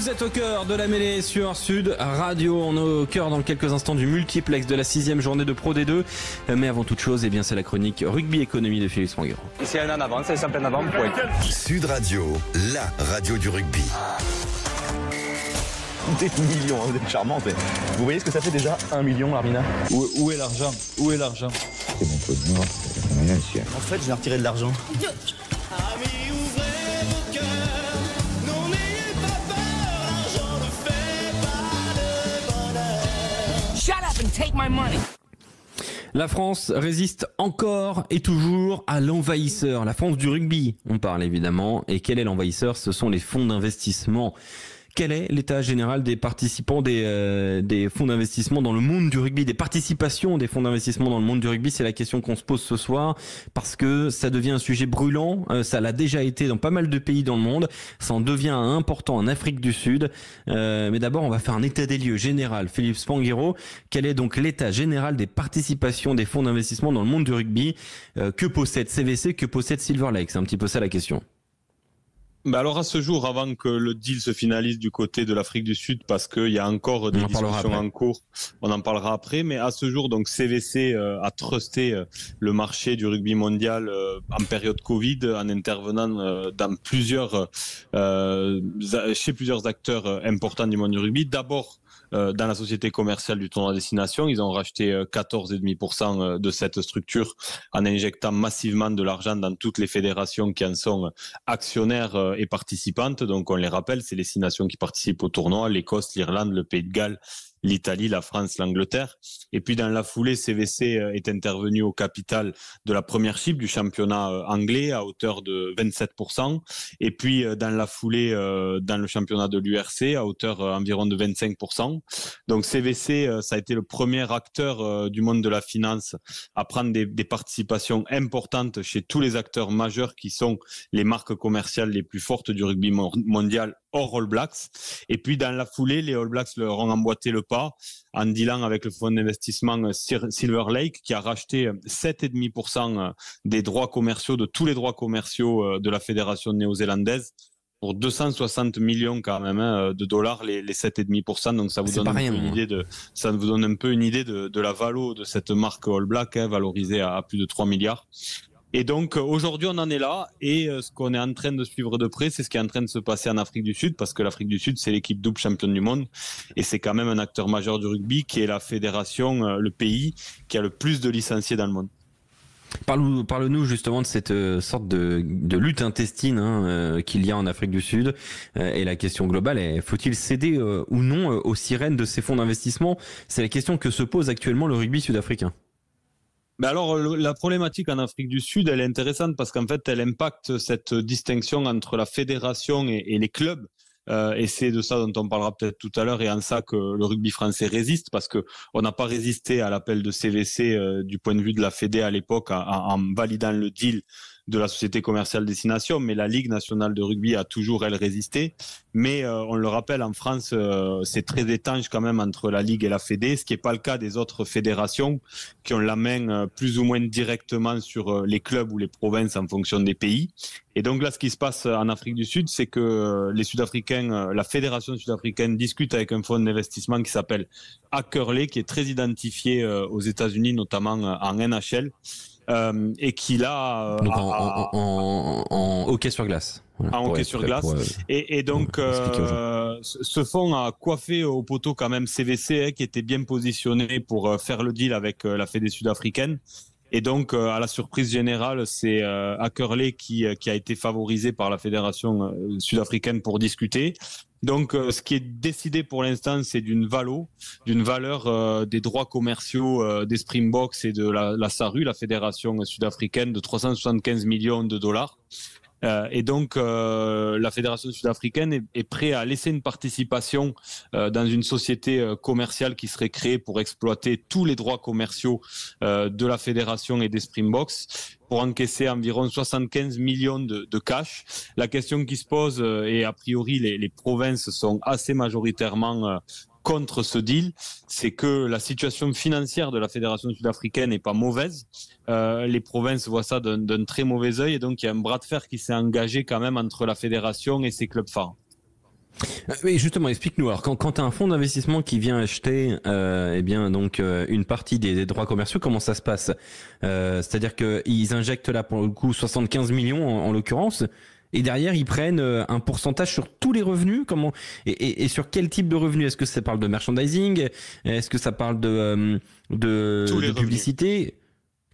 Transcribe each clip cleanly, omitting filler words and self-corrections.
Vous êtes au cœur de la mêlée sur Sud Radio. On est au cœur dans quelques instants du multiplex de la 6e journée de Pro D2. Mais avant toute chose, c'est la chronique Rugby Économie de Philippe Spanghero. Ici, un en avant, c'est simple en avant. Point. Sud Radio, la radio du rugby. Des millions, vous êtes charmante. Vous voyez ce que ça fait déjà 1 million, Larmina? Où est l'argent? Où est l'argent? C'est mon peu de noir, en fait, je vais retirer de l'argent. Amis, ouvrez vos cœurs, non n'ayez pas peur, l'argent ne fait pas le bonheur. Shut up and take my money. La France résiste encore et toujours à l'envahisseur. La France du rugby, on parle évidemment. Et quel est l'envahisseur? Ce sont les fonds d'investissement. Quel est l'état général des participants des fonds d'investissement dans le monde du rugby, des participations des fonds d'investissement dans le monde du rugby? C'est la question qu'on se pose ce soir parce que ça devient un sujet brûlant. Ça l'a déjà été dans pas mal de pays dans le monde. Ça en devient important en Afrique du Sud. Mais d'abord, on va faire un état des lieux général. Philippe Spanghero, quel est donc l'état général des participations des fonds d'investissement dans le monde du rugby? Que possède CVC, que possède Silver Lake? C'est un petit peu ça la question. Alors à ce jour, avant que le deal se finalise du côté de l'Afrique du Sud, parce qu'il y a encore des discussions en cours, on en parlera après, mais à ce jour, donc CVC a trusté le marché du rugby mondial en période Covid, en intervenant dans chez plusieurs acteurs importants du monde du rugby. D'abord, dans la société commerciale du tournoi Destination, ils ont racheté 14,5% de cette structure en injectant massivement de l'argent dans toutes les fédérations qui en sont actionnaires et participantes. Donc on les rappelle, c'est les 6 nations qui participent au tournoi: l'Écosse, l'Irlande, le Pays de Galles, l'Italie, la France, l'Angleterre. Et puis dans la foulée, CVC est intervenu au capital de la premiership du championnat anglais à hauteur de 27%. Et puis dans la foulée, dans le championnat de l'URC à hauteur environ de 25%. Donc CVC, ça a été le premier acteur du monde de la finance à prendre des participations importantes chez tous les acteurs majeurs qui sont les marques commerciales les plus fortes du rugby mondial hors All Blacks. Et puis dans la foulée, les All Blacks leur ont emboîté le pas en dealant avec le fonds d'investissement Silver Lake qui a racheté 7,5% des droits commerciaux, de tous les droits commerciaux de la fédération néo-zélandaise pour 260 millions quand même de dollars, les 7,5%. Donc ça vous donne un peu une idée de la valo de cette marque All Black, valorisée à plus de 3 milliards. Et donc aujourd'hui on en est là, et ce qu'on est en train de suivre de près, c'est ce qui est en train de se passer en Afrique du Sud, parce que l'Afrique du Sud c'est l'équipe double championne du monde et c'est quand même un acteur majeur du rugby, qui est la fédération, le pays qui a le plus de licenciés dans le monde. Parle-nous justement de cette sorte de lutte intestine qu'il y a en Afrique du Sud, et la question globale est: faut-il céder ou non aux sirènes de ces fonds d'investissement? C'est la question que se pose actuellement le rugby sud-africain. Mais alors, la problématique en Afrique du Sud, elle est intéressante parce qu'en fait, elle impacte cette distinction entre la fédération et les clubs. Et c'est de ça dont on parlera peut-être tout à l'heure, et en ça que le rugby français résiste, parce que on n'a pas résisté à l'appel de CVC du point de vue de la Fédé à l'époque en validant le deal de la société commerciale Destination, mais la Ligue nationale de rugby a toujours, elle, résisté. Mais on le rappelle, en France, c'est très étanche quand même entre la Ligue et la Fédé, ce qui n'est pas le cas des autres fédérations qui ont la main plus ou moins directement sur les clubs ou les provinces en fonction des pays. Et donc là, ce qui se passe en Afrique du Sud, c'est que les Sud-Africains, la fédération sud-africaine discute avec un fonds d'investissement qui s'appelle Ackerley, qui est très identifié aux États-Unis, notamment en NHL. Et qui là en hockey sur glace. Voilà, en hockey sur glace. Et donc ce fonds a coiffé au poteau quand même CVC, qui était bien positionné pour faire le deal avec la Fédé sud-africaine. Et donc, à la surprise générale, c'est Ackerley qui a été favorisé par la fédération sud-africaine pour discuter. Donc, ce qui est décidé pour l'instant, c'est d'une valeur des droits commerciaux des Springboks et de la SARU, la fédération sud-africaine, de 375 millions de dollars. Et donc, la fédération sud-africaine est prête à laisser une participation dans une société commerciale qui serait créée pour exploiter tous les droits commerciaux de la fédération et des Springboks, pour encaisser environ 75 millions de cash. La question qui se pose, et a priori les provinces sont assez majoritairement contre ce deal, c'est que la situation financière de la fédération sud-africaine n'est pas mauvaise. Les provinces voient ça d'un très mauvais œil, et donc il y a un bras de fer qui s'est engagé quand même entre la fédération et ses clubs phares. Mais justement, explique-nous. Alors, quand tu as un fonds d'investissement qui vient acheter, une partie des droits commerciaux, comment ça se passe? C'est-à-dire qu'ils injectent là pour le coup 75 millions en l'occurrence, et derrière ils prennent un pourcentage sur tous les revenus. Comment et sur quel type de revenus? Est-ce que ça parle de merchandising? Est-ce que ça parle de publicité?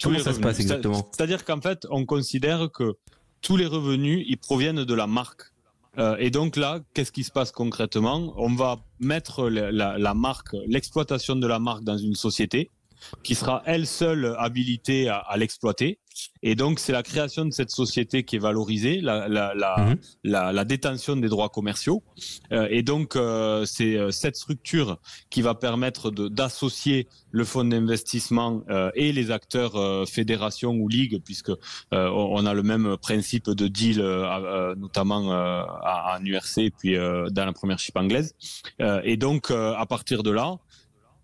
Comment ça se passe exactement? C'est-à-dire qu'en fait, on considère que tous les revenus, ils proviennent de la marque. Et donc là, qu'est-ce qui se passe concrètement? On va mettre la marque, l'exploitation de la marque dans une société qui sera elle seule habilitée à l'exploiter. Et donc, c'est la création de cette société qui est valorisée, la détention des droits commerciaux. Et donc, c'est cette structure qui va permettre d'associer le fonds d'investissement et les acteurs fédération ou ligue, puisque on a le même principe de deal, notamment en URC, puis dans la Premiership anglaise. Et donc, à partir de là,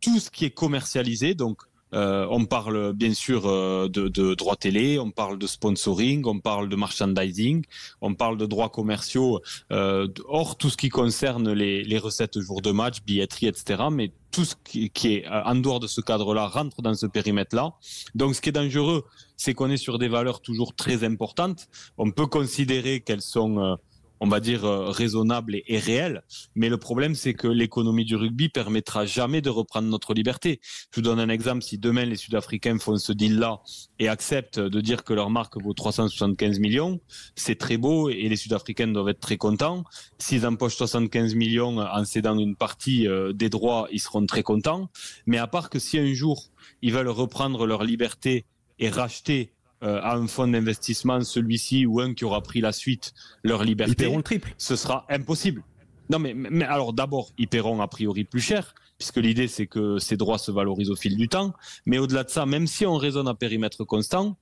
tout ce qui est commercialisé, donc on parle bien sûr de droits télé, on parle de sponsoring, on parle de merchandising, on parle de droits commerciaux, hors tout ce qui concerne les recettes jour de match, billetterie, etc. Mais tout ce qui est en dehors de ce cadre-là rentre dans ce périmètre-là. Donc ce qui est dangereux, c'est qu'on est sur des valeurs toujours très importantes. On peut considérer qu'elles sont on va dire raisonnable et réel, mais le problème c'est que l'économie du rugby permettra jamais de reprendre notre liberté. Je vous donne un exemple: si demain les Sud-Africains font ce deal-là et acceptent de dire que leur marque vaut 375 millions, c'est très beau et les Sud-Africains doivent être très contents. S'ils empochent 75 millions en cédant une partie des droits, ils seront très contents. Mais à part que si un jour ils veulent reprendre leur liberté et racheter à un fonds d'investissement, celui-ci ou un qui aura pris la suite, leur liberté, ils paieront le triple. Ce sera impossible. Non, mais alors d'abord, ils paieront a priori plus cher, puisque l'idée c'est que ces droits se valorisent au fil du temps. Mais au-delà de ça, même si on raisonne à périmètre constant,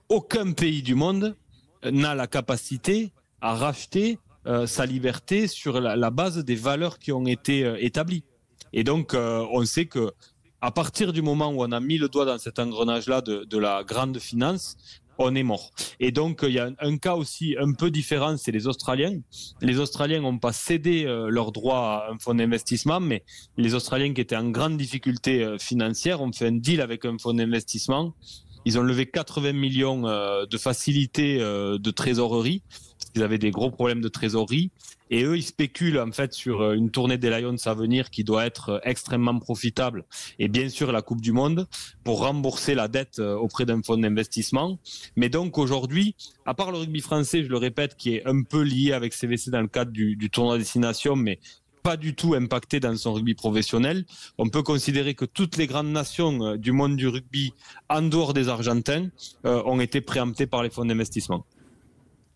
aucun pays du monde n'a la capacité à racheter sa liberté sur la base des valeurs qui ont été établies. Et donc, on sait que à partir du moment où on a mis le doigt dans cet engrenage-là de la grande finance, on est mort. Et donc, il y a un cas aussi un peu différent, c'est les Australiens. Les Australiens n'ont pas cédé leurs droits à un fonds d'investissement, mais les Australiens qui étaient en grande difficulté financière ont fait un deal avec un fonds d'investissement. Ils ont levé 80 millions de facilités de trésorerie, parce qu'ils avaient des gros problèmes de trésorerie. Et eux, ils spéculent en fait sur une tournée des Lions à venir qui doit être extrêmement profitable. Et bien sûr, la Coupe du Monde pour rembourser la dette auprès d'un fonds d'investissement. Mais donc aujourd'hui, à part le rugby français, je le répète, qui est un peu lié avec CVC dans le cadre du tournoi Destination, mais pas du tout impacté dans son rugby professionnel, on peut considérer que toutes les grandes nations du monde du rugby, en dehors des Argentins, ont été préemptées par les fonds d'investissement.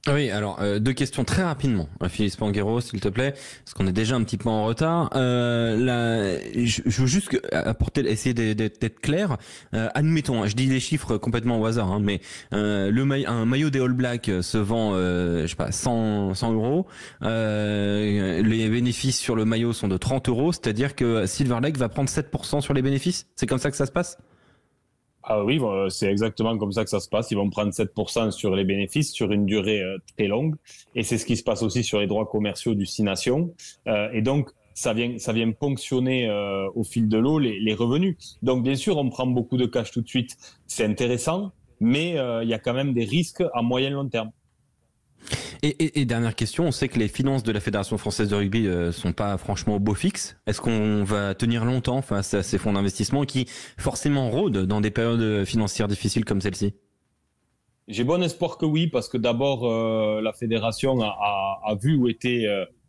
Oui, alors deux questions très rapidement, Philippe Spanghero, s'il te plaît, parce qu'on est déjà un petit peu en retard. Je veux juste essayer d'être clair. Admettons, je dis des chiffres complètement au hasard, mais un maillot des All Blacks se vend, 100 euros. Les bénéfices sur le maillot sont de 30 euros, c'est-à-dire que Silver Lake va prendre 7% sur les bénéfices. C'est comme ça que ça se passe ? Ah oui, c'est exactement comme ça que ça se passe. Ils vont prendre 7% sur les bénéfices sur une durée très longue. Et c'est ce qui se passe aussi sur les droits commerciaux du Six Nations. Et donc, ça vient ponctionner au fil de l'eau les revenus. Donc, bien sûr, on prend beaucoup de cash tout de suite. C'est intéressant, mais il y a quand même des risques à moyen et long terme. Et dernière question, on sait que les finances de la Fédération française de rugby sont pas franchement au beau fixe. Est-ce qu'on va tenir longtemps face à ces fonds d'investissement qui forcément rôdent dans des périodes financières difficiles comme celle-ci ? J'ai bon espoir que oui, parce que d'abord, la Fédération a vu où étaient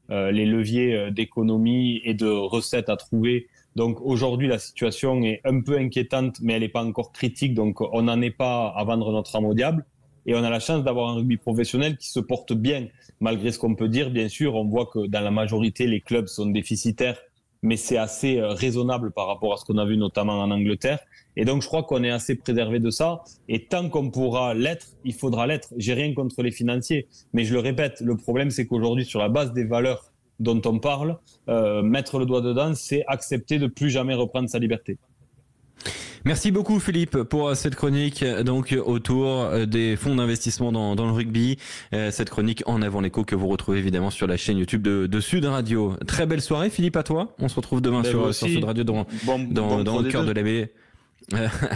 les leviers d'économie et de recettes à trouver. Donc aujourd'hui, la situation est un peu inquiétante, mais elle n'est pas encore critique, donc on n'en est pas à vendre notre âme au diable. Et on a la chance d'avoir un rugby professionnel qui se porte bien, malgré ce qu'on peut dire. Bien sûr, on voit que dans la majorité, les clubs sont déficitaires, mais c'est assez raisonnable par rapport à ce qu'on a vu notamment en Angleterre. Et donc, je crois qu'on est assez préservé de ça. Et tant qu'on pourra l'être, il faudra l'être. J'ai rien contre les financiers, mais je le répète, le problème, c'est qu'aujourd'hui, sur la base des valeurs dont on parle, mettre le doigt dedans, c'est accepter de plus jamais reprendre sa liberté. Merci beaucoup Philippe pour cette chronique donc autour des fonds d'investissement dans le rugby. Cette chronique en avant l'écho que vous retrouvez évidemment sur la chaîne YouTube de Sud Radio. Très belle soirée Philippe à toi. On se retrouve demain sur Sud Radio dans le cœur de la baie.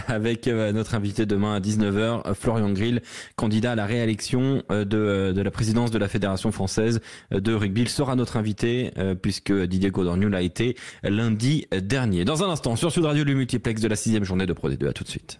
Avec notre invité demain à 19h, Florian Grill, candidat à la réélection de la présidence de la Fédération française de rugby. Il sera notre invité puisque Didier Codorniou l'a été lundi dernier. Dans un instant, sur Sud Radio, le multiplex de la 6e journée de Pro D2. À tout de suite.